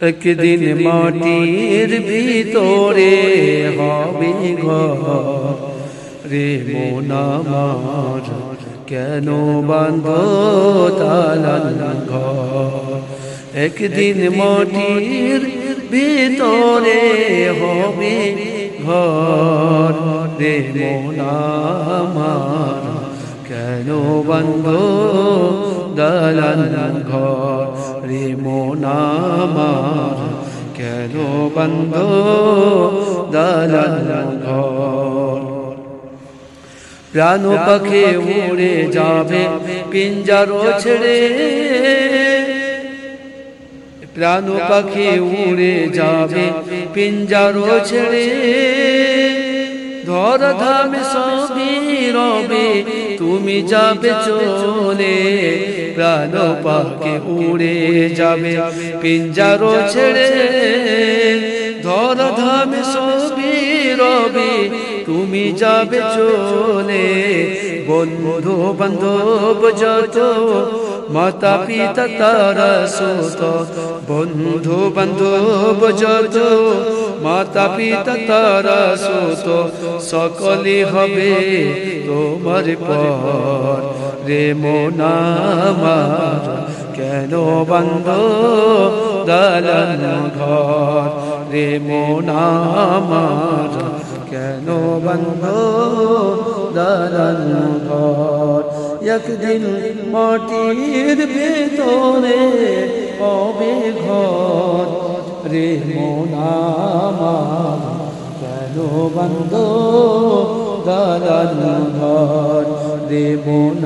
একদিন মাটির ভিতরে হবে ঘর রে মন আমার, কেন বাঁধো দালান ঘর। একদিন মাটির ভিতরে হবে ঘর রে মন আমার, কেন বাঁধো দালান ঘর রে মন আমার, কেন বাঁধো দালান ঘর। প্রাণ পাখি উড়ে যাবে পিঞ্জার ছেড়ে, প্রাণ পাখি উড়ে যাবে পিঞ্জার ছেড়ে, ধর ধামে সবই রবে তুমি যাবে চলে। প্রাণ পাখি উড়ে যাবে পিঞ্জার ছেড়ে, ধর ধামে সবই রবে তুমি যাবে চলে। বন্ধু বান্ধব যত মাতা পিতা তারা সুত, বন্ধু বান্ধব যত মাতা পিতা তারা সুত, সকলে হবে তোমার পর রে মন আমার, কেন বাঁধো দালান ঘর রে মন আমার, কেন বাঁধো দালান ঘর। একদিন মাটির ভেতরে হবে ঘর রে মন আমার, কেন বাঁধো দালান ঘর রে মন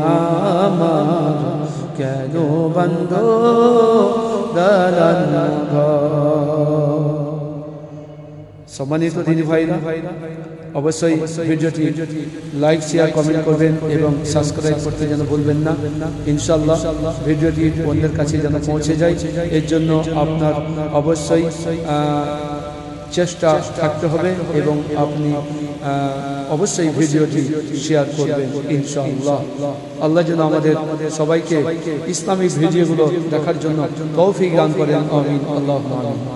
আমার, কেন বাঁধো দালান ঘর। সম্মানিত দিনী ভাইরা, অবশ্যই ভিডিওটি লাইক শেয়ার কমেন্ট করবেন এবং সাবস্ক্রাইব করতে যেন ভুলবেন না। ইনশাআল্লাহ ভিডিওটি অন্যের কাছে যেন পৌঁছে যায়, এর জন্য আপনার অবশ্যই চেষ্টা থাকতে হবে এবং আপনি অবশ্যই ভিডিওটি শেয়ার করবেন ইনশাআল্লাহ। আল্লাহ যেন আমাদের সবাইকে ইসলামিক ভিডিওগুলো দেখার জন্য তৌফিক দান করেন। আমিন। আল্লাহুম্মা আমিন।